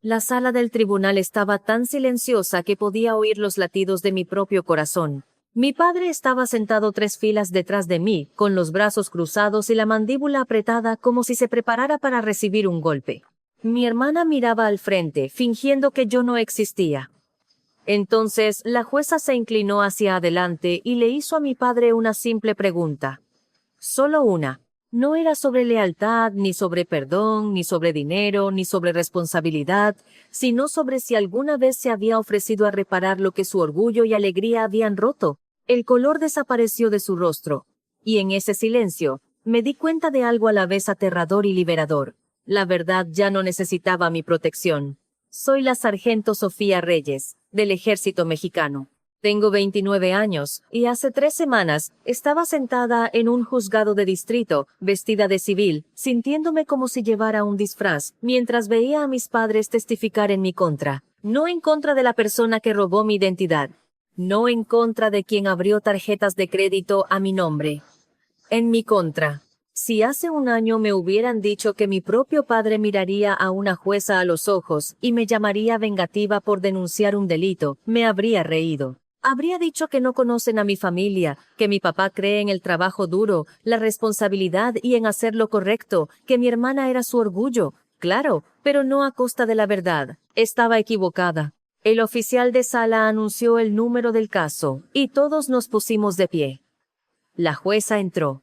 La sala del tribunal estaba tan silenciosa que podía oír los latidos de mi propio corazón. Mi padre estaba sentado 3 filas detrás de mí, con los brazos cruzados y la mandíbula apretada como si se preparara para recibir un golpe. Mi hermana miraba al frente, fingiendo que yo no existía. Entonces, la jueza se inclinó hacia adelante y le hizo a mi padre una simple pregunta. Solo una. No era sobre lealtad, ni sobre perdón, ni sobre dinero, ni sobre responsabilidad, sino sobre si alguna vez se había ofrecido a reparar lo que su orgullo y alegría habían roto. El color desapareció de su rostro, y en ese silencio, me di cuenta de algo a la vez aterrador y liberador. La verdad ya no necesitaba mi protección. Soy la sargento Sofía Reyes, del Ejército Mexicano. Tengo 29 años, y hace 3 semanas estaba sentada en un juzgado de distrito, vestida de civil, sintiéndome como si llevara un disfraz, mientras veía a mis padres testificar en mi contra. No en contra de la persona que robó mi identidad. No en contra de quien abrió tarjetas de crédito a mi nombre. En mi contra. Si hace un año me hubieran dicho que mi propio padre miraría a una jueza a los ojos y me llamaría vengativa por denunciar un delito, me habría reído. Habría dicho que no conocen a mi familia, que mi papá cree en el trabajo duro, la responsabilidad y en hacer lo correcto, que mi hermana era su orgullo. Claro, pero no a costa de la verdad. Estaba equivocada. El oficial de sala anunció el número del caso, y todos nos pusimos de pie. La jueza entró.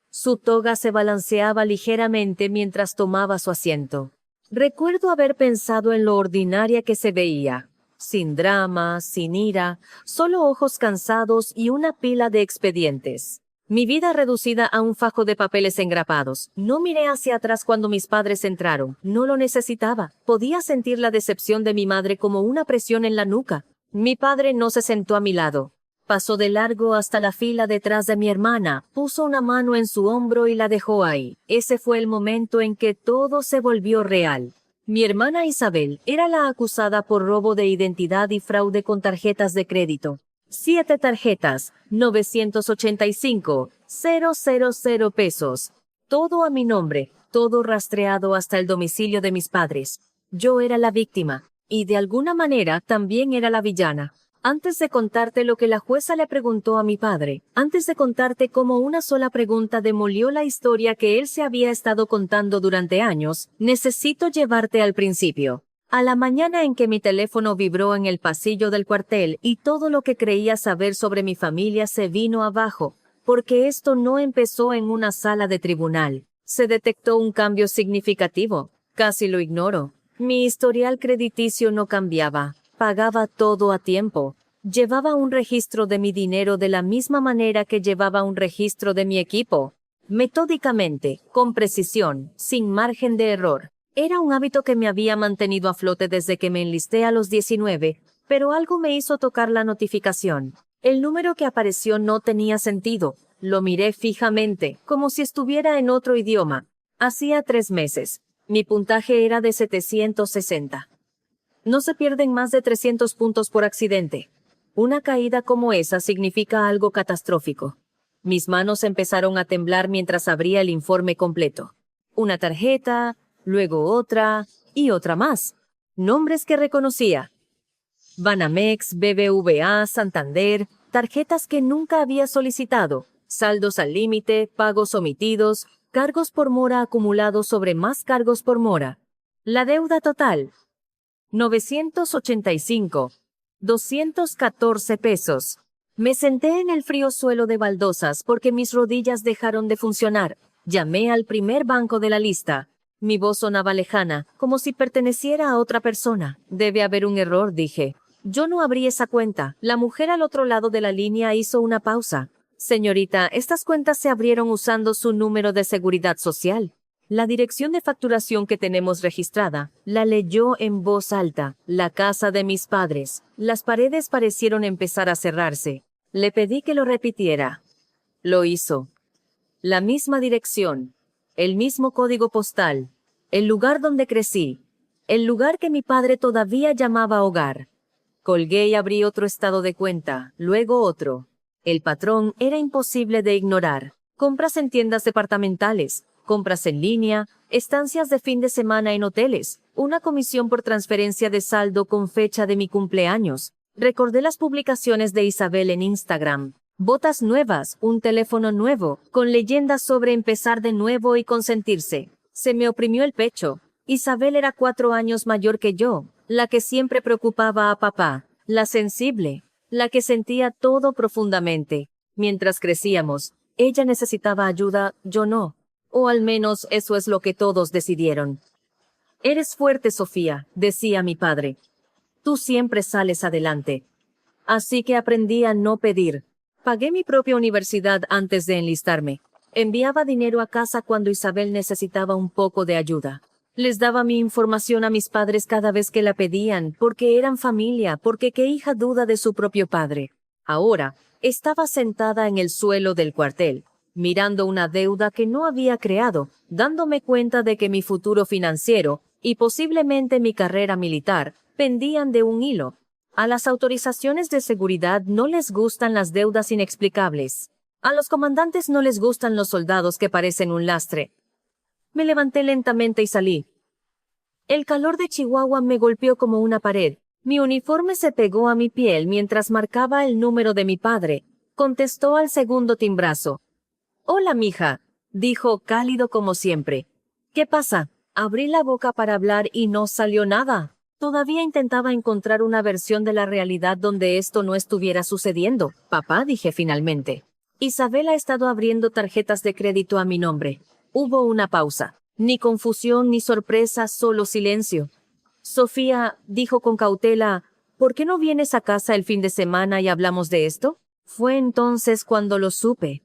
Su toga se balanceaba ligeramente mientras tomaba su asiento. Recuerdo haber pensado en lo ordinaria que se veía. Sin drama, sin ira, solo ojos cansados y una pila de expedientes. Mi vida reducida a un fajo de papeles engrapados. No miré hacia atrás cuando mis padres entraron. No lo necesitaba. Podía sentir la decepción de mi madre como una presión en la nuca. Mi padre no se sentó a mi lado. Pasó de largo hasta la fila detrás de mi hermana, puso una mano en su hombro y la dejó ahí. Ese fue el momento en que todo se volvió real. Mi hermana Isabel era la acusada por robo de identidad y fraude con tarjetas de crédito. 7 tarjetas, 985,000 pesos. Todo a mi nombre, todo rastreado hasta el domicilio de mis padres. Yo era la víctima, y de alguna manera también era la villana. Antes de contarte lo que la jueza le preguntó a mi padre, antes de contarte cómo una sola pregunta demolió la historia que él se había estado contando durante años, necesito llevarte al principio. A la mañana en que mi teléfono vibró en el pasillo del cuartel y todo lo que creía saber sobre mi familia se vino abajo, porque esto no empezó en una sala de tribunal. Se detectó un cambio significativo. Casi lo ignoro. Mi historial crediticio no cambiaba. Pagaba todo a tiempo. Llevaba un registro de mi dinero de la misma manera que llevaba un registro de mi equipo. Metódicamente, con precisión, sin margen de error. Era un hábito que me había mantenido a flote desde que me enlisté a los 19, pero algo me hizo tocar la notificación. El número que apareció no tenía sentido. Lo miré fijamente, como si estuviera en otro idioma. Hacía 3 meses. Mi puntaje era de 760. No se pierden más de 300 puntos por accidente. Una caída como esa significa algo catastrófico. Mis manos empezaron a temblar mientras abría el informe completo. Una tarjeta, luego otra y otra más. Nombres que reconocía. Banamex, BBVA, Santander, tarjetas que nunca había solicitado, saldos al límite, pagos omitidos, cargos por mora acumulados sobre más cargos por mora. La deuda total. 985,214 pesos. Me senté en el frío suelo de baldosas porque mis rodillas dejaron de funcionar. Llamé al primer banco de la lista. Mi voz sonaba lejana, como si perteneciera a otra persona. Debe haber un error, dije. Yo no abrí esa cuenta. La mujer al otro lado de la línea hizo una pausa. Señorita, estas cuentas se abrieron usando su número de seguridad social. La dirección de facturación que tenemos registrada, la leyó en voz alta, la casa de mis padres. Las paredes parecieron empezar a cerrarse. Le pedí que lo repitiera. Lo hizo. La misma dirección, el mismo código postal, el lugar donde crecí, el lugar que mi padre todavía llamaba hogar. Colgué y abrí otro estado de cuenta, luego otro. El patrón era imposible de ignorar. Compras en tiendas departamentales, compras en línea, estancias de fin de semana en hoteles, una comisión por transferencia de saldo con fecha de mi cumpleaños. Recordé las publicaciones de Isabel en Instagram. Botas nuevas, un teléfono nuevo, con leyendas sobre empezar de nuevo y consentirse. Se me oprimió el pecho. Isabel era 4 años mayor que yo, la que siempre preocupaba a papá, la sensible, la que sentía todo profundamente. Mientras crecíamos, ella necesitaba ayuda, yo no. O al menos eso es lo que todos decidieron. Eres fuerte, Sofía, decía mi padre. Tú siempre sales adelante. Así que aprendí a no pedir. Pagué mi propia universidad antes de enlistarme. Enviaba dinero a casa cuando Isabel necesitaba un poco de ayuda. Les daba mi información a mis padres cada vez que la pedían, porque eran familia, porque qué hija duda de su propio padre. Ahora, estaba sentada en el suelo del cuartel, mirando una deuda que no había creado, dándome cuenta de que mi futuro financiero, y posiblemente mi carrera militar, pendían de un hilo. A las autorizaciones de seguridad no les gustan las deudas inexplicables. A los comandantes no les gustan los soldados que parecen un lastre. Me levanté lentamente y salí. El calor de Chihuahua me golpeó como una pared. Mi uniforme se pegó a mi piel mientras marcaba el número de mi padre. Contestó al segundo timbrazo. «Hola, mija», dijo cálido como siempre. «¿Qué pasa?» Abrí la boca para hablar y no salió nada. Todavía intentaba encontrar una versión de la realidad donde esto no estuviera sucediendo. «Papá», dije finalmente. Isabel ha estado abriendo tarjetas de crédito a mi nombre. Hubo una pausa. Ni confusión ni sorpresa, solo silencio. «Sofía», dijo con cautela, «¿por qué no vienes a casa el fin de semana y hablamos de esto?» Fue entonces cuando lo supe.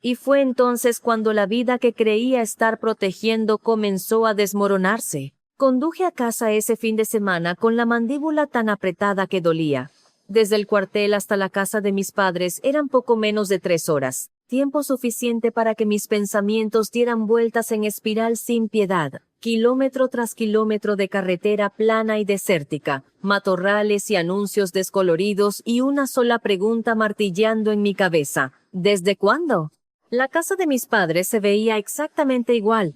Y fue entonces cuando la vida que creía estar protegiendo comenzó a desmoronarse. Conduje a casa ese fin de semana con la mandíbula tan apretada que dolía. Desde el cuartel hasta la casa de mis padres eran poco menos de 3 horas. Tiempo suficiente para que mis pensamientos dieran vueltas en espiral sin piedad. Kilómetro tras kilómetro de carretera plana y desértica, matorrales y anuncios descoloridos y una sola pregunta martilleando en mi cabeza. ¿Desde cuándo? La casa de mis padres se veía exactamente igual.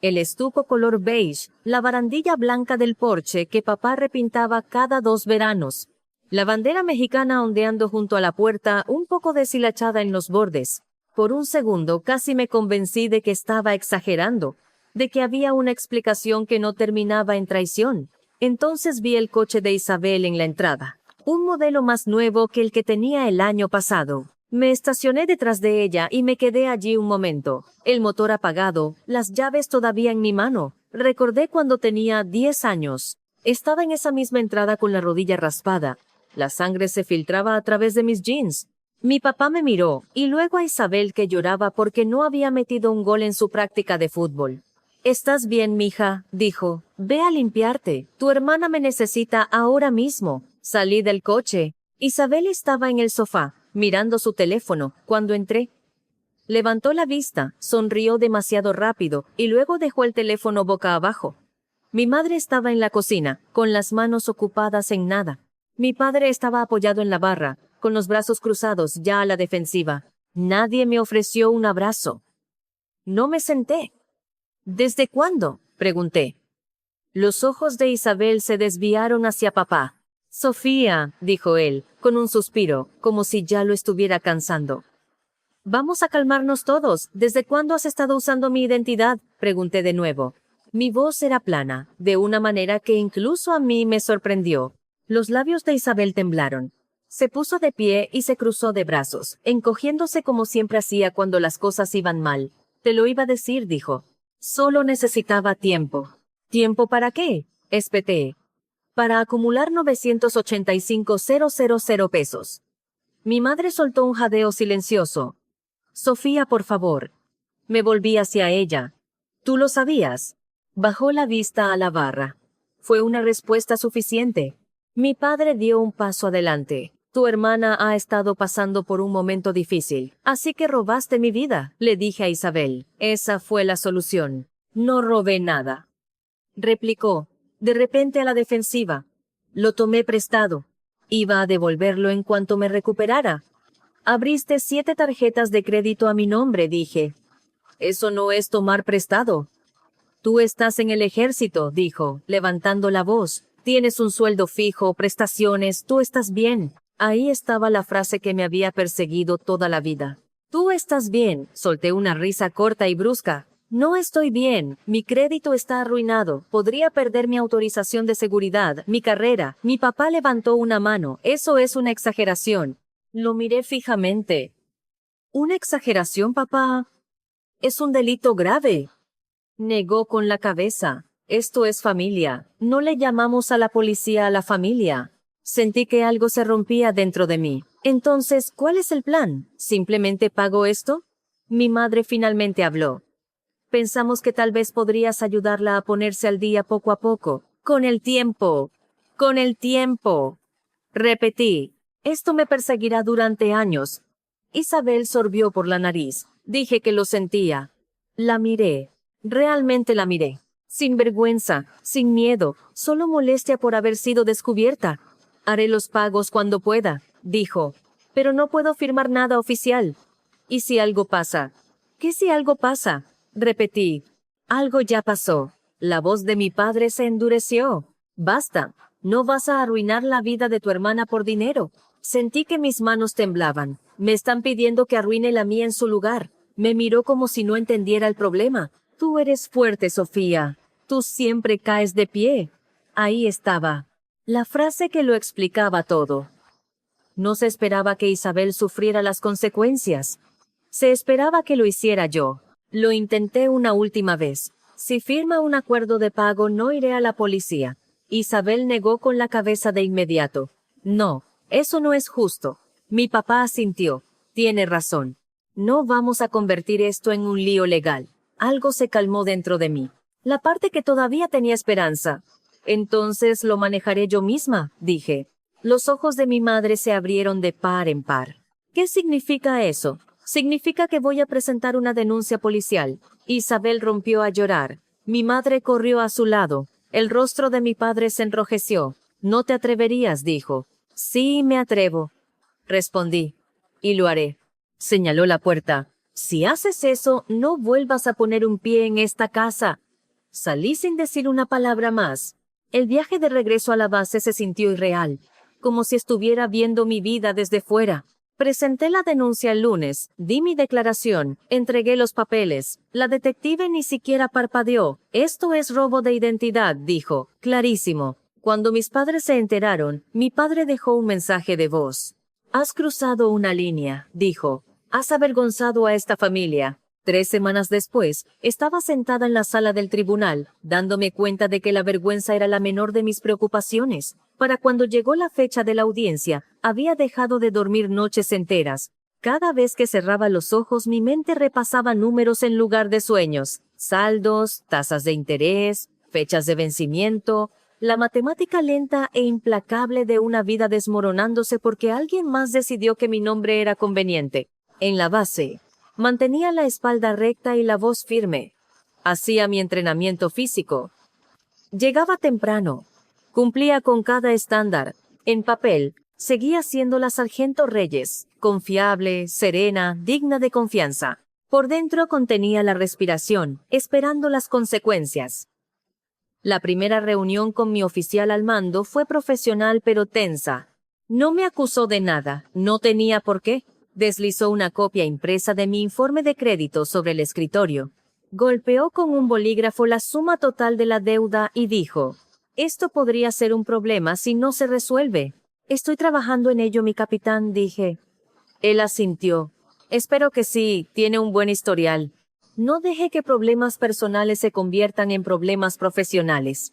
El estuco color beige, la barandilla blanca del porche que papá repintaba cada 2 veranos. La bandera mexicana ondeando junto a la puerta, un poco deshilachada en los bordes. Por un segundo casi me convencí de que estaba exagerando, de que había una explicación que no terminaba en traición. Entonces vi el coche de Isabel en la entrada, un modelo más nuevo que el que tenía el año pasado. Me estacioné detrás de ella y me quedé allí un momento, el motor apagado, las llaves todavía en mi mano. Recordé cuando tenía 10 años. Estaba en esa misma entrada con la rodilla raspada. La sangre se filtraba a través de mis jeans. Mi papá me miró, y luego a Isabel que lloraba porque no había metido un gol en su práctica de fútbol. «¿Estás bien, mija?», dijo. «Ve a limpiarte. Tu hermana me necesita ahora mismo». Salí del coche. Isabel estaba en el sofá, mirando su teléfono, cuando entré. Levantó la vista, sonrió demasiado rápido, y luego dejó el teléfono boca abajo. Mi madre estaba en la cocina, con las manos ocupadas en nada. Mi padre estaba apoyado en la barra, con los brazos cruzados, ya a la defensiva. Nadie me ofreció un abrazo. No me senté. «¿Desde cuándo?», pregunté. Los ojos de Isabel se desviaron hacia papá. «Sofía», dijo él, con un suspiro, como si ya lo estuviera cansando. «Vamos a calmarnos todos. ¿Desde cuándo has estado usando mi identidad?», pregunté de nuevo. Mi voz era plana, de una manera que incluso a mí me sorprendió. Los labios de Isabel temblaron. Se puso de pie y se cruzó de brazos, encogiéndose como siempre hacía cuando las cosas iban mal. «Te lo iba a decir», dijo. «Solo necesitaba tiempo». «¿Tiempo para qué?», espeté. «Para acumular 985,000 pesos». Mi madre soltó un jadeo silencioso. «Sofía, por favor». Me volví hacia ella. «¿Tú lo sabías?». Bajó la vista a la barra. Fue una respuesta suficiente. Mi padre dio un paso adelante. «Tu hermana ha estado pasando por un momento difícil, así que robaste mi vida», le dije a Isabel. «Esa fue la solución». «No robé nada», replicó, de repente a la defensiva. «Lo tomé prestado. Iba a devolverlo en cuanto me recuperara». «Abriste 7 tarjetas de crédito a mi nombre», dije. «Eso no es tomar prestado». Tú estás en el ejército, dijo, levantando la voz. Tienes un sueldo fijo, prestaciones, tú estás bien. Ahí estaba la frase que me había perseguido toda la vida. Tú estás bien, solté una risa corta y brusca. No estoy bien, mi crédito está arruinado, podría perder mi autorización de seguridad, mi carrera. Mi papá levantó una mano, eso es una exageración. Lo miré fijamente. ¿Una exageración, papá? Es un delito grave. Negó con la cabeza. Esto es familia. No le llamamos a la policía a la familia. Sentí que algo se rompía dentro de mí. Entonces, ¿cuál es el plan? ¿Simplemente pago esto? Mi madre finalmente habló. Pensamos que tal vez podrías ayudarla a ponerse al día poco a poco. Con el tiempo. Con el tiempo. Repetí. Esto me perseguirá durante años. Isabel sorbió por la nariz. Dije que lo sentía. La miré. Realmente la miré. Sin vergüenza, sin miedo, solo molestia por haber sido descubierta. Haré los pagos cuando pueda, dijo. Pero no puedo firmar nada oficial. ¿Y si algo pasa? ¿Qué si algo pasa? Repetí. Algo ya pasó. La voz de mi padre se endureció. Basta. No vas a arruinar la vida de tu hermana por dinero. Sentí que mis manos temblaban. Me están pidiendo que arruine la mía en su lugar. Me miró como si no entendiera el problema. Tú eres fuerte, Sofía. Tú siempre caes de pie. Ahí estaba. La frase que lo explicaba todo. No se esperaba que Isabel sufriera las consecuencias. Se esperaba que lo hiciera yo. Lo intenté una última vez. Si firma un acuerdo de pago, no iré a la policía. Isabel negó con la cabeza de inmediato. No, eso no es justo. Mi papá asintió. Tiene razón. No vamos a convertir esto en un lío legal. Algo se calmó dentro de mí. La parte que todavía tenía esperanza. Entonces lo manejaré yo misma, dije. Los ojos de mi madre se abrieron de par en par. ¿Qué significa eso? Significa que voy a presentar una denuncia policial. Isabel rompió a llorar. Mi madre corrió a su lado. El rostro de mi padre se enrojeció. No te atreverías, dijo. Sí, me atrevo. Respondí. Y lo haré. Señaló la puerta. Si haces eso, no vuelvas a poner un pie en esta casa. Salí sin decir una palabra más. El viaje de regreso a la base se sintió irreal, como si estuviera viendo mi vida desde fuera. Presenté la denuncia el lunes, di mi declaración, entregué los papeles. La detective ni siquiera parpadeó. Esto es robo de identidad, dijo, clarísimo. Cuando mis padres se enteraron, mi padre dejó un mensaje de voz. Has cruzado una línea, dijo. Has avergonzado a esta familia. 3 semanas después, estaba sentada en la sala del tribunal, dándome cuenta de que la vergüenza era la menor de mis preocupaciones. Para cuando llegó la fecha de la audiencia, había dejado de dormir noches enteras. Cada vez que cerraba los ojos, mi mente repasaba números en lugar de sueños. Saldos, tasas de interés, fechas de vencimiento, la matemática lenta e implacable de una vida desmoronándose porque alguien más decidió que mi nombre era conveniente. En la base, mantenía la espalda recta y la voz firme. Hacía mi entrenamiento físico. Llegaba temprano. Cumplía con cada estándar. En papel, seguía siendo la sargento Reyes, confiable, serena, digna de confianza. Por dentro contenía la respiración, esperando las consecuencias. La primera reunión con mi oficial al mando fue profesional pero tensa. No me acusó de nada, no tenía por qué. Deslizó una copia impresa de mi informe de crédito sobre el escritorio. Golpeó con un bolígrafo la suma total de la deuda y dijo, «Esto podría ser un problema si no se resuelve». «Estoy trabajando en ello, mi capitán», dije. Él asintió. «Espero que sí, tiene un buen historial». No deje que problemas personales se conviertan en problemas profesionales.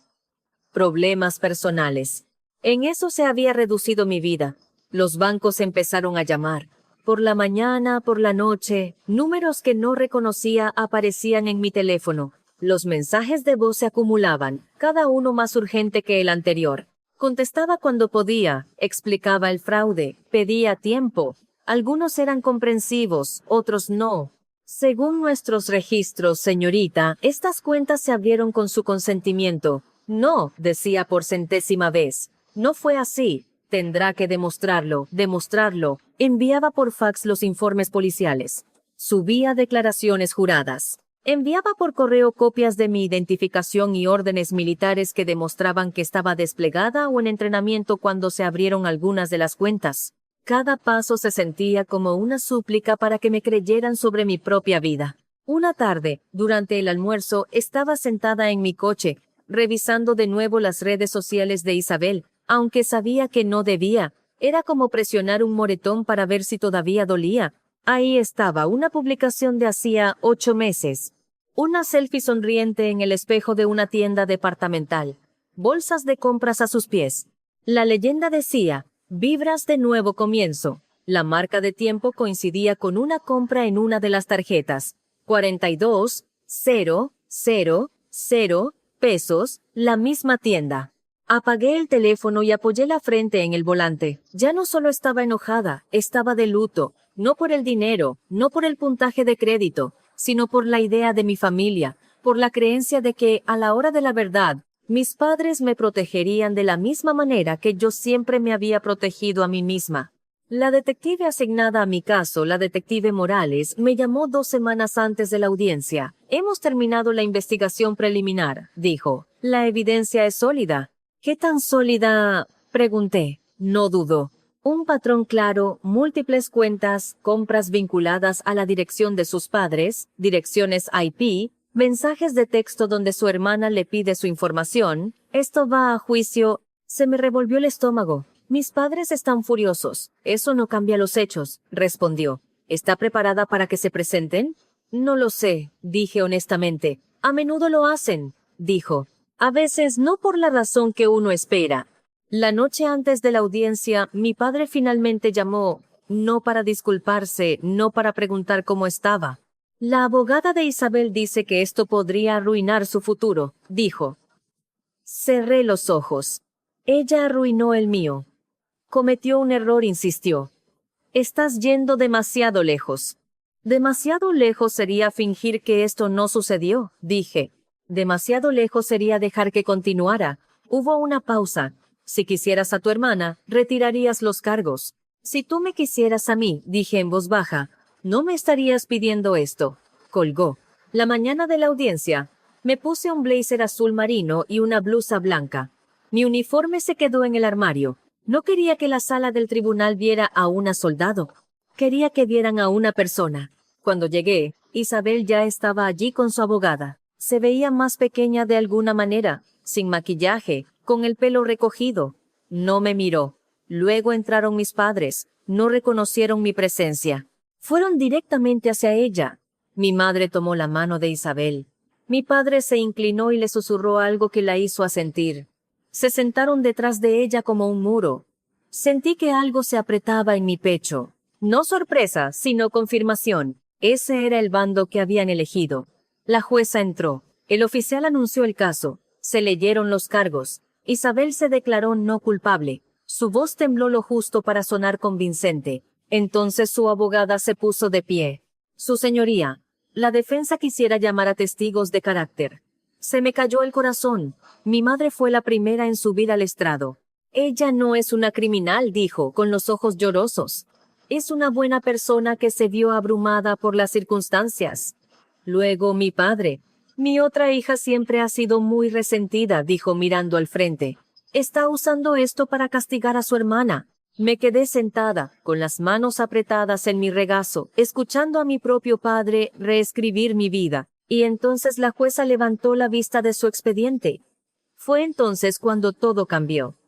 Problemas personales. En eso se había reducido mi vida. Los bancos empezaron a llamar. Por la mañana, por la noche, números que no reconocía aparecían en mi teléfono. Los mensajes de voz se acumulaban, cada uno más urgente que el anterior. Contestaba cuando podía, explicaba el fraude, pedía tiempo. Algunos eran comprensivos, otros no. Según nuestros registros, señorita, estas cuentas se abrieron con su consentimiento. No, decía por centésima vez. No fue así. Tendrá que demostrarlo, demostrarlo. Enviaba por fax los informes policiales. Subía declaraciones juradas. Enviaba por correo copias de mi identificación y órdenes militares que demostraban que estaba desplegada o en entrenamiento cuando se abrieron algunas de las cuentas. Cada paso se sentía como una súplica para que me creyeran sobre mi propia vida. Una tarde, durante el almuerzo, estaba sentada en mi coche, revisando de nuevo las redes sociales de Isabel, aunque sabía que no debía. Era como presionar un moretón para ver si todavía dolía. Ahí estaba, una publicación de hacía 8 meses. Una selfie sonriente en el espejo de una tienda departamental. Bolsas de compras a sus pies. La leyenda decía, vibras de nuevo comienzo. La marca de tiempo coincidía con una compra en una de las tarjetas. 42,000 pesos, la misma tienda. Apagué el teléfono y apoyé la frente en el volante. Ya no solo estaba enojada, estaba de luto. No por el dinero, no por el puntaje de crédito, sino por la idea de mi familia, por la creencia de que, a la hora de la verdad, mis padres me protegerían de la misma manera que yo siempre me había protegido a mí misma. La detective asignada a mi caso, la detective Morales, me llamó 2 semanas antes de la audiencia. Hemos terminado la investigación preliminar, dijo. La evidencia es sólida. ¿Qué tan sólida? Pregunté. No dudó. Un patrón claro, múltiples cuentas, compras vinculadas a la dirección de sus padres, direcciones IP, mensajes de texto donde su hermana le pide su información. Esto va a juicio. Se me revolvió el estómago. Mis padres están furiosos. Eso no cambia los hechos, respondió. ¿Está preparada para que se presenten? No lo sé, dije honestamente. A menudo lo hacen, dijo. A veces no por la razón que uno espera. La noche antes de la audiencia, mi padre finalmente llamó, no para disculparse, no para preguntar cómo estaba. La abogada de Isabel dice que esto podría arruinar su futuro, dijo. Cerré los ojos. Ella arruinó el mío. Cometió un error, insistió. Estás yendo demasiado lejos. Demasiado lejos sería fingir que esto no sucedió, dije. Demasiado lejos sería dejar que continuara. Hubo una pausa. Si quisieras a tu hermana, retirarías los cargos. Si tú me quisieras a mí, dije en voz baja, no me estarías pidiendo esto. Colgó. La mañana de la audiencia, me puse un blazer azul marino y una blusa blanca. Mi uniforme se quedó en el armario. No quería que la sala del tribunal viera a una soldado. Quería que vieran a una persona. Cuando llegué, Isabel ya estaba allí con su abogada. Se veía más pequeña de alguna manera, sin maquillaje, con el pelo recogido. No me miró. Luego entraron mis padres. No reconocieron mi presencia. Fueron directamente hacia ella. Mi madre tomó la mano de Isabel. Mi padre se inclinó y le susurró algo que la hizo asentir. Se sentaron detrás de ella como un muro. Sentí que algo se apretaba en mi pecho. No sorpresa, sino confirmación. Ese era el bando que habían elegido. La jueza entró. El oficial anunció el caso. Se leyeron los cargos. Isabel se declaró no culpable. Su voz tembló lo justo para sonar convincente. Entonces su abogada se puso de pie. Su señoría, la defensa quisiera llamar a testigos de carácter. Se me cayó el corazón. Mi madre fue la primera en subir al estrado. Ella no es una criminal, dijo, con los ojos llorosos. Es una buena persona que se vio abrumada por las circunstancias. Luego mi padre. Mi otra hija siempre ha sido muy resentida, dijo mirando al frente. Está usando esto para castigar a su hermana. Me quedé sentada, con las manos apretadas en mi regazo, escuchando a mi propio padre reescribir mi vida. Y entonces la jueza levantó la vista de su expediente. Fue entonces cuando todo cambió.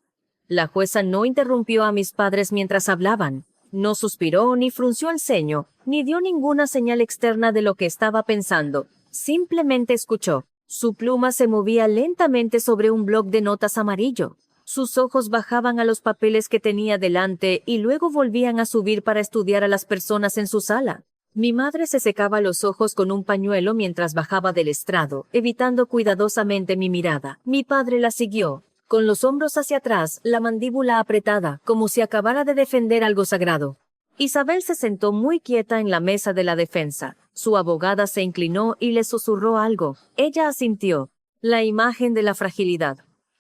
La jueza no interrumpió a mis padres mientras hablaban. No suspiró, ni frunció el ceño, ni dio ninguna señal externa de lo que estaba pensando. Simplemente escuchó. Su pluma se movía lentamente sobre un bloc de notas amarillo. Sus ojos bajaban a los papeles que tenía delante y luego volvían a subir para estudiar a las personas en su sala. Mi madre se secaba los ojos con un pañuelo mientras bajaba del estrado, evitando cuidadosamente mi mirada. Mi padre la siguió, con los hombros hacia atrás, la mandíbula apretada, como si acabara de defender algo sagrado. Isabel se sentó muy quieta en la mesa de la defensa. Su abogada se inclinó y le susurró algo. Ella asintió. La imagen de la fragilidad.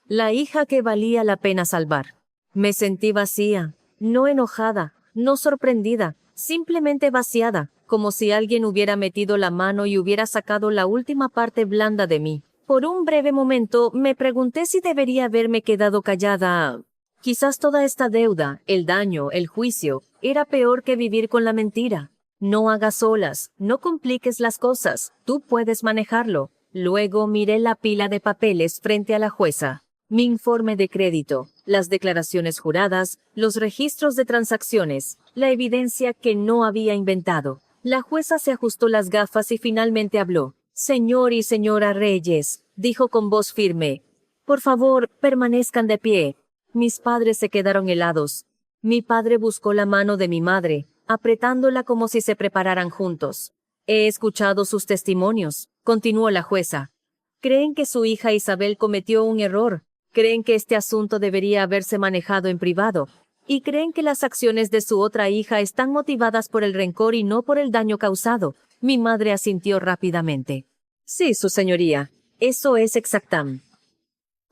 La hija que valía la pena salvar. Me sentí vacía, no enojada, no sorprendida, simplemente vaciada, como si alguien hubiera metido la mano y hubiera sacado la última parte blanda de mí. Por un breve momento me pregunté si debería haberme quedado callada. Quizás toda esta deuda, el daño, el juicio, era peor que vivir con la mentira. No hagas olas, no compliques las cosas, tú puedes manejarlo. Luego miré la pila de papeles frente a la jueza. Mi informe de crédito, las declaraciones juradas, los registros de transacciones, la evidencia que no había inventado. La jueza se ajustó las gafas y finalmente habló. Señor y señora Reyes, dijo con voz firme, por favor, permanezcan de pie. Mis padres se quedaron helados. Mi padre buscó la mano de mi madre, apretándola como si se prepararan juntos. He escuchado sus testimonios, continuó la jueza. Creen que su hija Isabel cometió un error, creen que este asunto debería haberse manejado en privado, y creen que las acciones de su otra hija están motivadas por el rencor y no por el daño causado. Mi madre asintió rápidamente. Sí, su señoría, eso es exactam.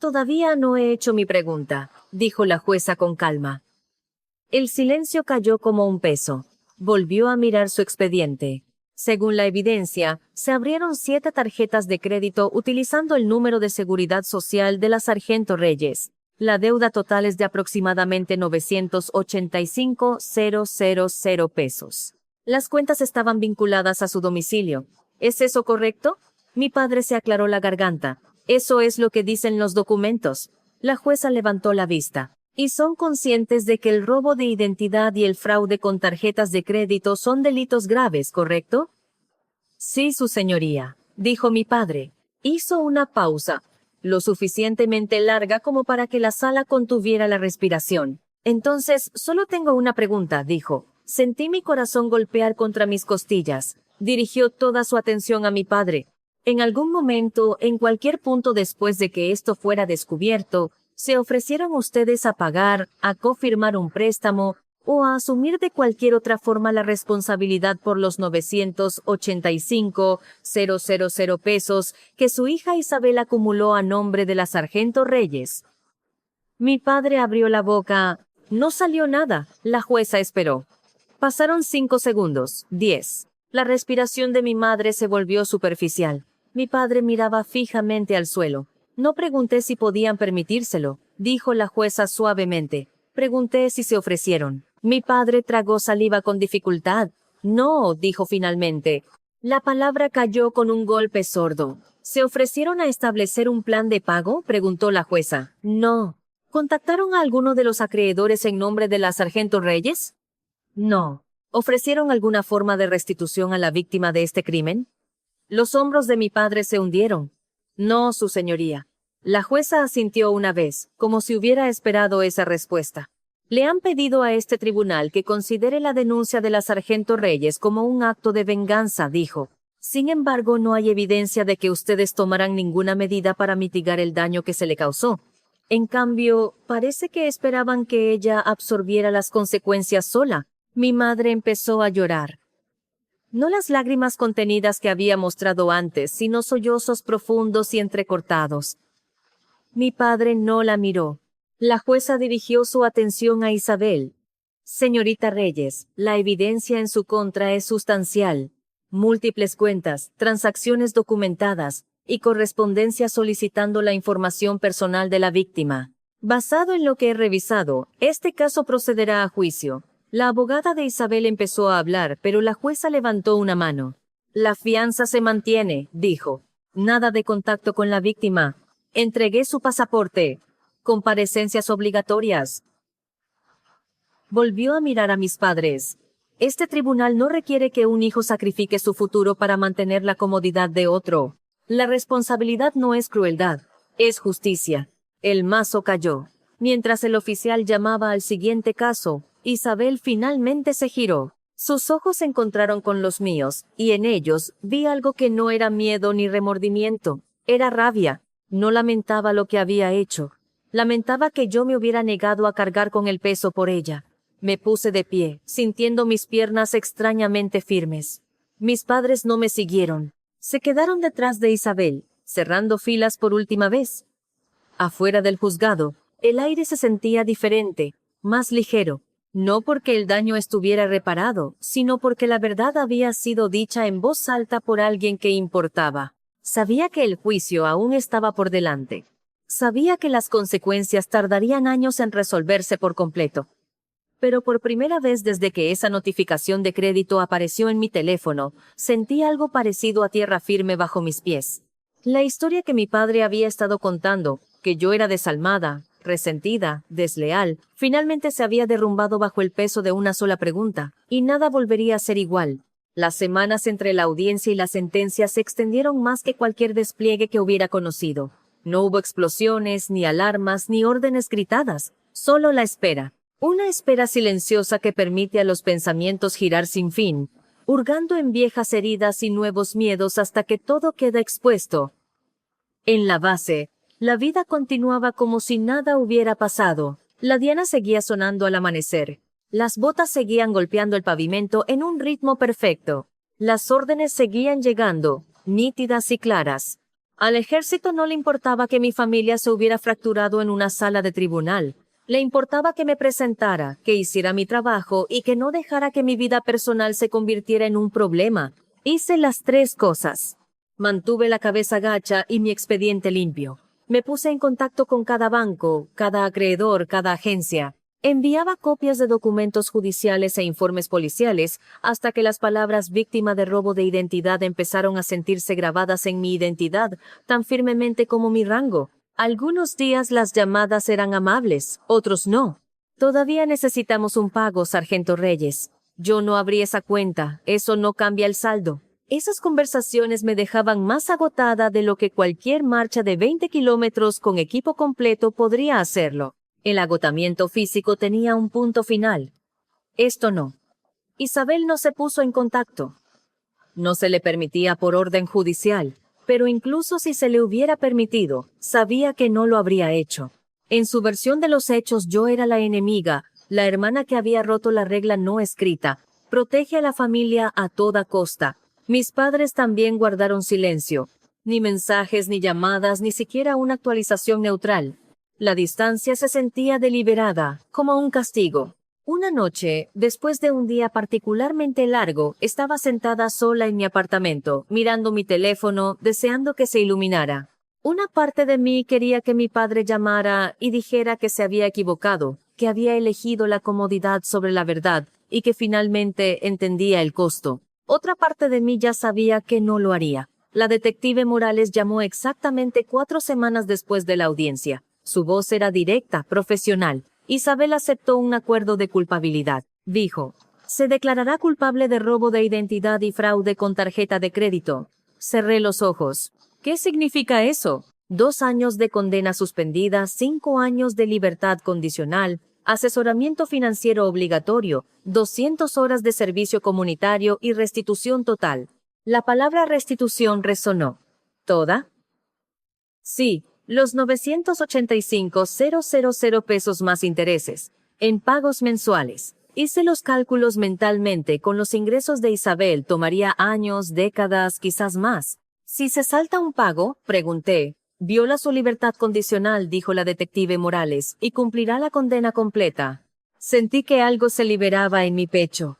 Todavía no he hecho mi pregunta, dijo la jueza con calma. El silencio cayó como un peso. Volvió a mirar su expediente. Según la evidencia, se abrieron 7 tarjetas de crédito utilizando el número de seguridad social de la Sargento Reyes. La deuda total es de aproximadamente 985,000 pesos. Las cuentas estaban vinculadas a su domicilio. ¿Es eso correcto? Mi padre se aclaró la garganta. Eso es lo que dicen los documentos. La jueza levantó la vista. Y son conscientes de que el robo de identidad y el fraude con tarjetas de crédito son delitos graves, ¿correcto? Sí, su señoría, dijo mi padre. Hizo una pausa, lo suficientemente larga como para que la sala contuviera la respiración. Entonces, solo tengo una pregunta, dijo. Sentí mi corazón golpear contra mis costillas. Dirigió toda su atención a mi padre. En algún momento, en cualquier punto después de que esto fuera descubierto, ¿se ofrecieron ustedes a pagar, a cofirmar un préstamo o a asumir de cualquier otra forma la responsabilidad por los 985,000 pesos que su hija Isabel acumuló a nombre de la Sargento Reyes? Mi padre abrió la boca. No salió nada. La jueza esperó. Pasaron 5 segundos, 10. La respiración de mi madre se volvió superficial. Mi padre miraba fijamente al suelo. No pregunté si podían permitírselo, dijo la jueza suavemente. Pregunté si se ofrecieron. Mi padre tragó saliva con dificultad. No, dijo finalmente. La palabra cayó con un golpe sordo. ¿Se ofrecieron a establecer un plan de pago?, preguntó la jueza. No. ¿Contactaron a alguno de los acreedores en nombre de la Sargento Reyes? No. ¿Ofrecieron alguna forma de restitución a la víctima de este crimen? Los hombros de mi padre se hundieron. No, su señoría. La jueza asintió una vez, como si hubiera esperado esa respuesta. Le han pedido a este tribunal que considere la denuncia de la Sargento Reyes como un acto de venganza, dijo. Sin embargo, no hay evidencia de que ustedes tomarán ninguna medida para mitigar el daño que se le causó. En cambio, parece que esperaban que ella absorbiera las consecuencias sola. Mi madre empezó a llorar. No las lágrimas contenidas que había mostrado antes, sino sollozos profundos y entrecortados. Mi padre no la miró. La jueza dirigió su atención a Isabel. Señorita Reyes, la evidencia en su contra es sustancial. Múltiples cuentas, transacciones documentadas y correspondencia solicitando la información personal de la víctima. Basado en lo que he revisado, este caso procederá a juicio. La abogada de Isabel empezó a hablar, pero la jueza levantó una mano. La fianza se mantiene, dijo. Nada de contacto con la víctima. Entregué su pasaporte. Comparecencias obligatorias. Volvió a mirar a mis padres. Este tribunal no requiere que un hijo sacrifique su futuro para mantener la comodidad de otro. La responsabilidad no es crueldad, es justicia. El mazo cayó. Mientras el oficial llamaba al siguiente caso, Isabel finalmente se giró. Sus ojos se encontraron con los míos, y en ellos vi algo que no era miedo ni remordimiento. Era rabia. No lamentaba lo que había hecho. Lamentaba que yo me hubiera negado a cargar con el peso por ella. Me puse de pie, sintiendo mis piernas extrañamente firmes. Mis padres no me siguieron. Se quedaron detrás de Isabel, cerrando filas por última vez. Afuera del juzgado, el aire se sentía diferente, más ligero. No porque el daño estuviera reparado, sino porque la verdad había sido dicha en voz alta por alguien que importaba. Sabía que el juicio aún estaba por delante. Sabía que las consecuencias tardarían años en resolverse por completo. Pero por primera vez desde que esa notificación de crédito apareció en mi teléfono, sentí algo parecido a tierra firme bajo mis pies. La historia que mi padre había estado contando, que yo era desalmada, resentida, desleal, finalmente se había derrumbado bajo el peso de una sola pregunta, y nada volvería a ser igual. Las semanas entre la audiencia y la sentencia se extendieron más que cualquier despliegue que hubiera conocido. No hubo explosiones, ni alarmas, ni órdenes gritadas, solo la espera. Una espera silenciosa que permite a los pensamientos girar sin fin, hurgando en viejas heridas y nuevos miedos hasta que todo queda expuesto. En la base, la vida continuaba como si nada hubiera pasado. La diana seguía sonando al amanecer. Las botas seguían golpeando el pavimento en un ritmo perfecto. Las órdenes seguían llegando, nítidas y claras. Al ejército no le importaba que mi familia se hubiera fracturado en una sala de tribunal. Le importaba que me presentara, que hiciera mi trabajo y que no dejara que mi vida personal se convirtiera en un problema. Hice las tres cosas. Mantuve la cabeza gacha y mi expediente limpio. Me puse en contacto con cada banco, cada acreedor, cada agencia. Enviaba copias de documentos judiciales e informes policiales hasta que las palabras víctima de robo de identidad empezaron a sentirse grabadas en mi identidad tan firmemente como mi rango. Algunos días las llamadas eran amables, otros no. Todavía necesitamos un pago, Sargento Reyes. Yo no abrí esa cuenta, eso no cambia el saldo. Esas conversaciones me dejaban más agotada de lo que cualquier marcha de 20 kilómetros con equipo completo podría hacerlo. El agotamiento físico tenía un punto final. Esto no. Isabel no se puso en contacto. No se le permitía por orden judicial, pero incluso si se le hubiera permitido, sabía que no lo habría hecho. En su versión de los hechos yo era la enemiga, la hermana que había roto la regla no escrita. Protege a la familia a toda costa. Mis padres también guardaron silencio. Ni mensajes, ni llamadas, ni siquiera una actualización neutral. La distancia se sentía deliberada, como un castigo. Una noche, después de un día particularmente largo, estaba sentada sola en mi apartamento, mirando mi teléfono, deseando que se iluminara. Una parte de mí quería que mi padre llamara y dijera que se había equivocado, que había elegido la comodidad sobre la verdad y que finalmente entendía el costo. Otra parte de mí ya sabía que no lo haría. La detective Morales llamó exactamente 4 semanas después de la audiencia. Su voz era directa, profesional. Isabel aceptó un acuerdo de culpabilidad. Dijo, se declarará culpable de robo de identidad y fraude con tarjeta de crédito. Cerré los ojos. ¿Qué significa eso? 2 años de condena suspendida, 5 años de libertad condicional, asesoramiento financiero obligatorio, 200 horas de servicio comunitario y restitución total. La palabra restitución resonó. ¿Toda? Sí. Los 985,000 pesos más intereses, en pagos mensuales. Hice los cálculos mentalmente, con los ingresos de Isabel tomaría años, décadas, quizás más. Si se salta un pago, pregunté. Viola su libertad condicional, dijo la detective Morales, y cumplirá la condena completa. Sentí que algo se liberaba en mi pecho.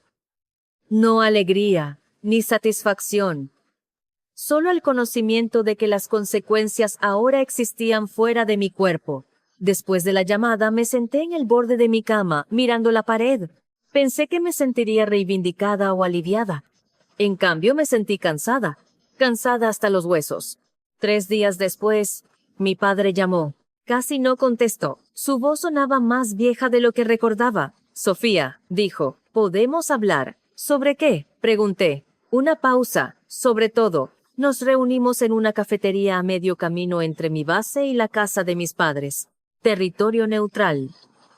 No alegría, ni satisfacción. Solo el conocimiento de que las consecuencias ahora existían fuera de mi cuerpo. Después de la llamada me senté en el borde de mi cama, mirando la pared. Pensé que me sentiría reivindicada o aliviada. En cambio me sentí cansada hasta los huesos. 3 días después, mi padre llamó. Casi no contestó. Su voz sonaba más vieja de lo que recordaba. Sofía, dijo, ¿podemos hablar? ¿Sobre qué? Pregunté. Una pausa, sobre todo. Nos reunimos en una cafetería a medio camino entre mi base y la casa de mis padres. Territorio neutral.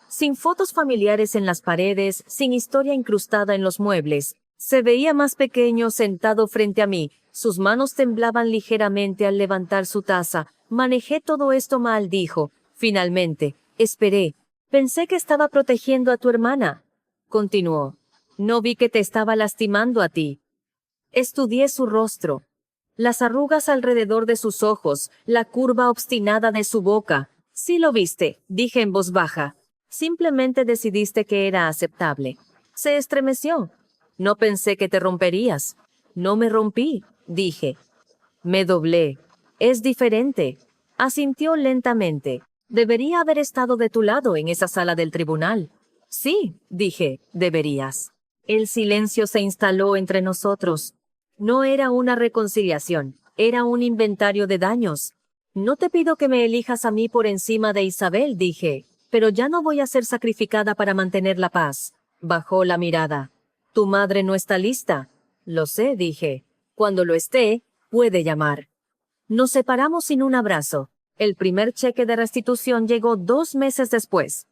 Sin fotos familiares en las paredes, sin historia incrustada en los muebles. Se veía más pequeño sentado frente a mí. Sus manos temblaban ligeramente al levantar su taza. Manejé todo esto mal, dijo. Finalmente, esperé. Pensé que estaba protegiendo a tu hermana. Continuó. No vi que te estaba lastimando a ti. Estudié su rostro. Las arrugas alrededor de sus ojos, la curva obstinada de su boca. Sí lo viste, dije en voz baja. Simplemente decidiste que era aceptable. Se estremeció. No pensé que te romperías. No me rompí, dije. Me doblé. Es diferente. Asintió lentamente. Debería haber estado de tu lado en esa sala del tribunal. Sí, dije, deberías. El silencio se instaló entre nosotros. No era una reconciliación, era un inventario de daños. No te pido que me elijas a mí por encima de Isabel, dije, pero ya no voy a ser sacrificada para mantener la paz. Bajó la mirada. Tu madre no está lista. Lo sé, dije. Cuando lo esté, puede llamar. Nos separamos sin un abrazo. El primer cheque de restitución llegó 2 meses después.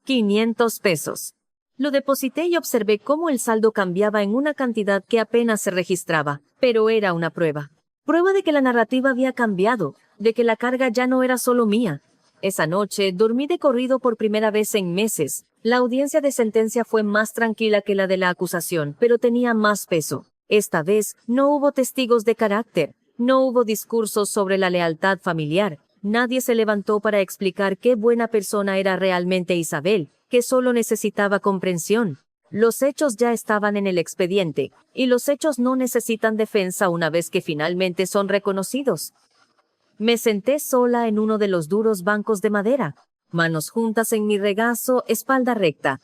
500 pesos. Lo deposité y observé cómo el saldo cambiaba en una cantidad que apenas se registraba, pero era una prueba. Prueba de que la narrativa había cambiado, de que la carga ya no era solo mía. Esa noche dormí de corrido por primera vez en meses. La audiencia de sentencia fue más tranquila que la de la acusación, pero tenía más peso. Esta vez no hubo testigos de carácter, no hubo discursos sobre la lealtad familiar. Nadie se levantó para explicar qué buena persona era realmente Isabel, que solo necesitaba comprensión. Los hechos ya estaban en el expediente, y los hechos no necesitan defensa una vez que finalmente son reconocidos. Me senté sola en uno de los duros bancos de madera, manos juntas en mi regazo, espalda recta.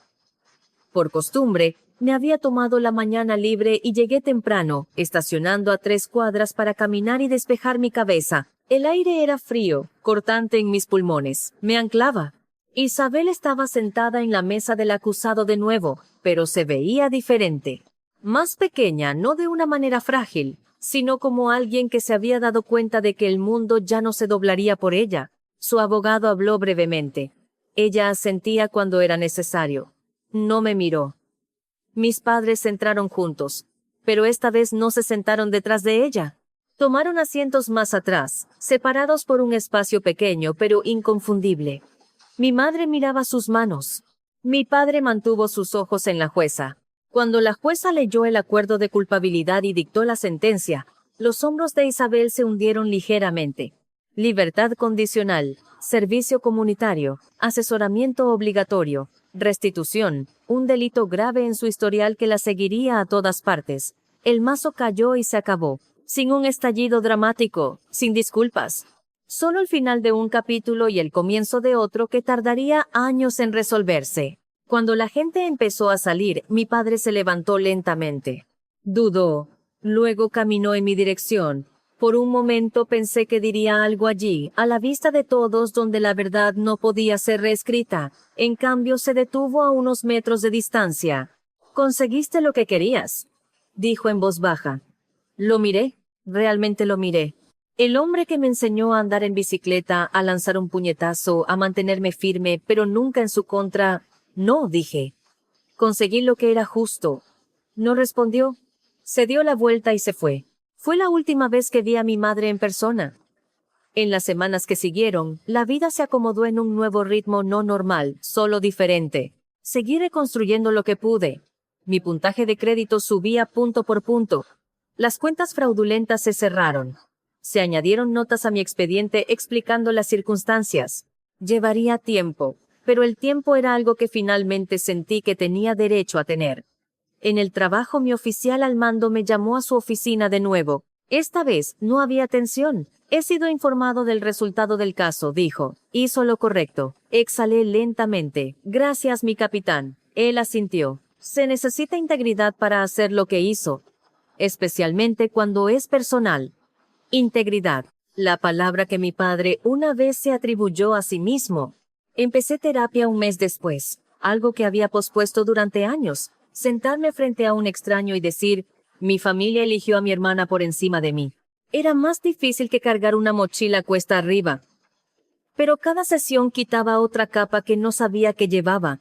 Por costumbre, me había tomado la mañana libre y llegué temprano, estacionando a 3 cuadras para caminar y despejar mi cabeza. El aire era frío, cortante en mis pulmones. Me anclaba. Isabel estaba sentada en la mesa del acusado de nuevo, pero se veía diferente. Más pequeña, no de una manera frágil, sino como alguien que se había dado cuenta de que el mundo ya no se doblaría por ella. Su abogado habló brevemente. Ella asentía cuando era necesario. No me miró. Mis padres entraron juntos, pero esta vez no se sentaron detrás de ella. Tomaron asientos más atrás, separados por un espacio pequeño pero inconfundible. Mi madre miraba sus manos. Mi padre mantuvo sus ojos en la jueza. Cuando la jueza leyó el acuerdo de culpabilidad y dictó la sentencia, los hombros de Isabel se hundieron ligeramente. Libertad condicional, servicio comunitario, asesoramiento obligatorio, restitución, un delito grave en su historial que la seguiría a todas partes. El mazo cayó y se acabó, sin un estallido dramático, sin disculpas. Solo el final de un capítulo y el comienzo de otro que tardaría años en resolverse. Cuando la gente empezó a salir, mi padre se levantó lentamente. Dudó, luego caminó en mi dirección. Por un momento pensé que diría algo allí, a la vista de todos, donde la verdad no podía ser reescrita. En cambio, se detuvo a unos metros de distancia. «Conseguiste lo que querías», dijo en voz baja. Lo miré, realmente lo miré. El hombre que me enseñó a andar en bicicleta, a lanzar un puñetazo, a mantenerme firme, pero nunca en su contra. No, dije. Conseguí lo que era justo. No respondió. Se dio la vuelta y se fue. Fue la última vez que vi a mi madre en persona. En las semanas que siguieron, la vida se acomodó en un nuevo ritmo no normal, solo diferente. Seguí reconstruyendo lo que pude. Mi puntaje de crédito subía punto por punto. Las cuentas fraudulentas se cerraron. Se añadieron notas a mi expediente explicando las circunstancias. Llevaría tiempo, pero el tiempo era algo que finalmente sentí que tenía derecho a tener. En el trabajo mi oficial al mando me llamó a su oficina de nuevo. Esta vez no había tensión. He sido informado del resultado del caso, dijo. Hizo lo correcto. Exhalé lentamente. Gracias, mi capitán. Él asintió. Se necesita integridad para hacer lo que hizo, especialmente cuando es personal. Integridad, la palabra que mi padre una vez se atribuyó a sí mismo. Empecé terapia un mes después, algo que había pospuesto durante años. Sentarme frente a un extraño y decir, mi familia eligió a mi hermana por encima de mí. Era más difícil que cargar una mochila cuesta arriba. Pero cada sesión quitaba otra capa que no sabía que llevaba.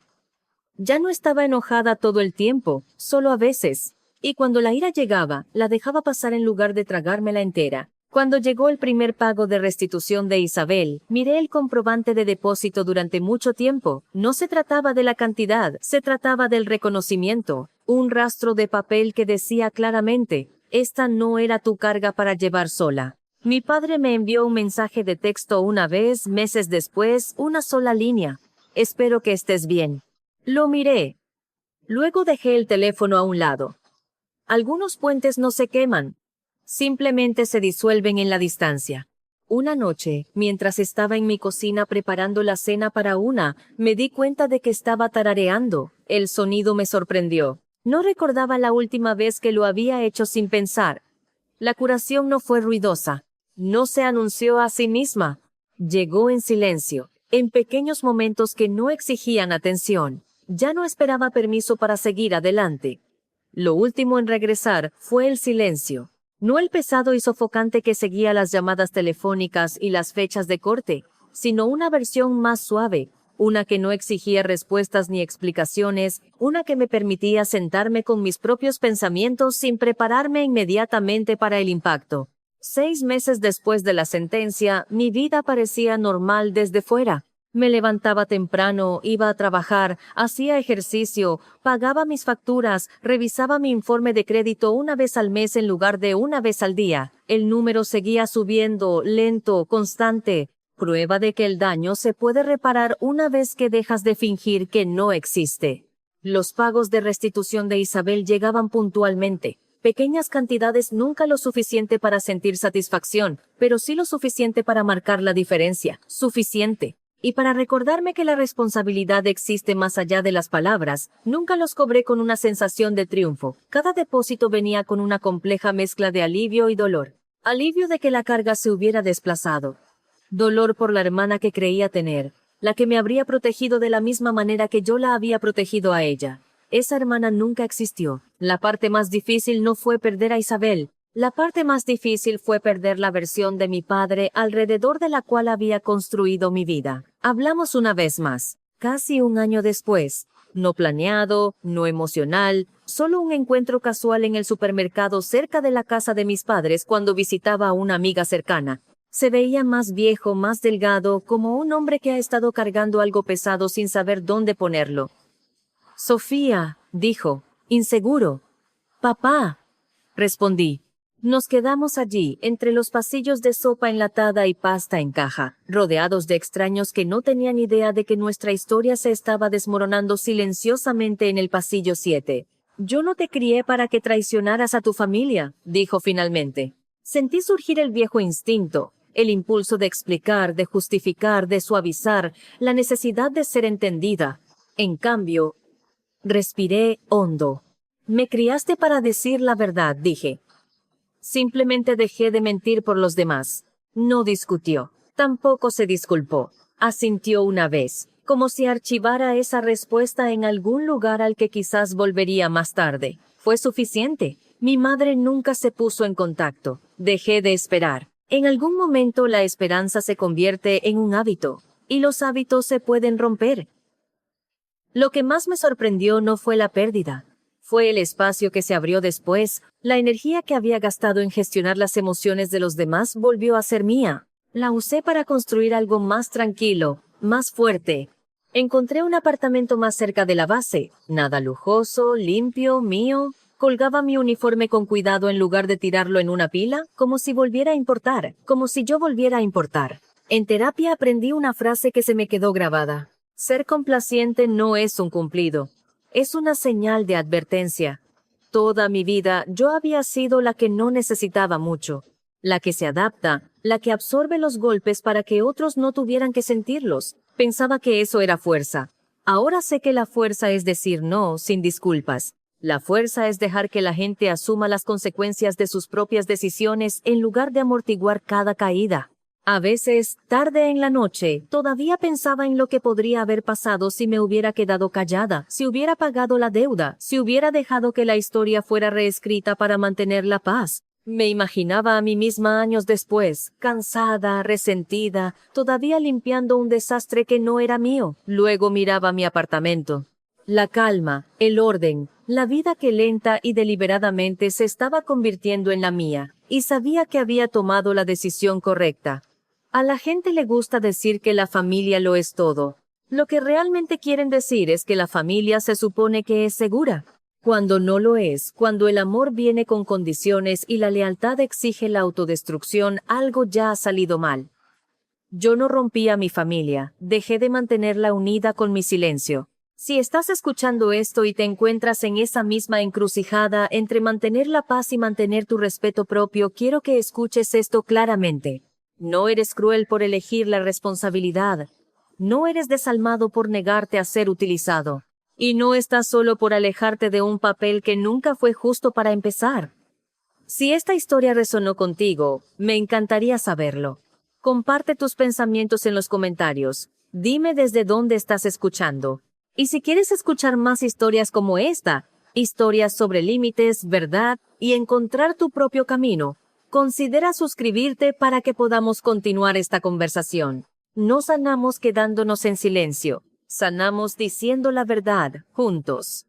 Ya no estaba enojada todo el tiempo, solo a veces. Y cuando la ira llegaba, la dejaba pasar en lugar de tragármela entera. Cuando llegó el primer pago de restitución de Isabel, miré el comprobante de depósito durante mucho tiempo. No se trataba de la cantidad, se trataba del reconocimiento. Un rastro de papel que decía claramente, esta no era tu carga para llevar sola. Mi padre me envió un mensaje de texto una vez, meses después, una sola línea. Espero que estés bien. Lo miré. Luego dejé el teléfono a un lado. Algunos puentes no se queman, simplemente se disuelven en la distancia. Una noche, mientras estaba en mi cocina preparando la cena para Una, me di cuenta de que estaba tarareando. El sonido me sorprendió. No recordaba la última vez que lo había hecho sin pensar. La curación no fue ruidosa. No se anunció a sí misma. Llegó en silencio, en pequeños momentos que no exigían atención. Ya no esperaba permiso para seguir adelante. Lo último en regresar fue el silencio. No el pesado y sofocante que seguía las llamadas telefónicas y las fechas de corte, sino una versión más suave, una que no exigía respuestas ni explicaciones, una que me permitía sentarme con mis propios pensamientos sin prepararme inmediatamente para el impacto. 6 meses después de la sentencia, mi vida parecía normal desde fuera. Me levantaba temprano, iba a trabajar, hacía ejercicio, pagaba mis facturas, revisaba mi informe de crédito una vez al mes en lugar de una vez al día. El número seguía subiendo, lento, constante. Prueba de que el daño se puede reparar una vez que dejas de fingir que no existe. Los pagos de restitución de Isabel llegaban puntualmente. Pequeñas cantidades, nunca lo suficiente para sentir satisfacción, pero sí lo suficiente para marcar la diferencia. Suficiente. Y para recordarme que la responsabilidad existe más allá de las palabras, nunca los cobré con una sensación de triunfo. Cada depósito venía con una compleja mezcla de alivio y dolor. Alivio de que la carga se hubiera desplazado. Dolor por la hermana que creía tener, la que me habría protegido de la misma manera que yo la había protegido a ella. Esa hermana nunca existió. La parte más difícil no fue perder a Isabel. La parte más difícil fue perder la versión de mi padre alrededor de la cual había construido mi vida. Hablamos una vez más, casi un año después. No planeado, no emocional, solo un encuentro casual en el supermercado cerca de la casa de mis padres cuando visitaba a una amiga cercana. Se veía más viejo, más delgado, como un hombre que ha estado cargando algo pesado sin saber dónde ponerlo. Sofía, dijo, inseguro. Papá, respondí. Nos quedamos allí, entre los pasillos de sopa enlatada y pasta en caja, rodeados de extraños que no tenían idea de que nuestra historia se estaba desmoronando silenciosamente en el pasillo 7. Yo no te crié para que traicionaras a tu familia, dijo finalmente. Sentí surgir el viejo instinto, el impulso de explicar, de justificar, de suavizar, la necesidad de ser entendida. En cambio, respiré hondo. Me criaste para decir la verdad, dije. Simplemente dejé de mentir por los demás. No discutió. Tampoco se disculpó. Asintió una vez, como si archivara esa respuesta en algún lugar al que quizás volvería más tarde. Fue suficiente. Mi madre nunca se puso en contacto. Dejé de esperar. En algún momento la esperanza se convierte en un hábito, y los hábitos se pueden romper. Lo que más me sorprendió no fue la pérdida. Fue el espacio que se abrió después. La energía que había gastado en gestionar las emociones de los demás volvió a ser mía. La usé para construir algo más tranquilo, más fuerte. Encontré un apartamento más cerca de la base. Nada lujoso, limpio, mío. Colgaba mi uniforme con cuidado en lugar de tirarlo en una pila, como si volviera a importar, como si yo volviera a importar. En terapia aprendí una frase que se me quedó grabada. Ser complaciente no es un cumplido. Es una señal de advertencia. Toda mi vida yo había sido la que no necesitaba mucho, la que se adapta, la que absorbe los golpes para que otros no tuvieran que sentirlos. Pensaba que eso era fuerza. Ahora sé que la fuerza es decir no sin disculpas. La fuerza es dejar que la gente asuma las consecuencias de sus propias decisiones en lugar de amortiguar cada caída. A veces, tarde en la noche, todavía pensaba en lo que podría haber pasado si me hubiera quedado callada, si hubiera pagado la deuda, si hubiera dejado que la historia fuera reescrita para mantener la paz. Me imaginaba a mí misma años después, cansada, resentida, todavía limpiando un desastre que no era mío. Luego miraba mi apartamento. La calma, el orden, la vida que lenta y deliberadamente se estaba convirtiendo en la mía, y sabía que había tomado la decisión correcta. A la gente le gusta decir que la familia lo es todo. Lo que realmente quieren decir es que la familia se supone que es segura. Cuando no lo es, cuando el amor viene con condiciones y la lealtad exige la autodestrucción, algo ya ha salido mal. Yo no rompí a mi familia, dejé de mantenerla unida con mi silencio. Si estás escuchando esto y te encuentras en esa misma encrucijada entre mantener la paz y mantener tu respeto propio, quiero que escuches esto claramente. No eres cruel por elegir la responsabilidad. No eres desalmado por negarte a ser utilizado. Y no estás solo por alejarte de un papel que nunca fue justo para empezar. Si esta historia resonó contigo, me encantaría saberlo. Comparte tus pensamientos en los comentarios. Dime desde dónde estás escuchando. Y si quieres escuchar más historias como esta, historias sobre límites, verdad y encontrar tu propio camino, considera suscribirte para que podamos continuar esta conversación. No sanamos quedándonos en silencio, sanamos diciendo la verdad juntos.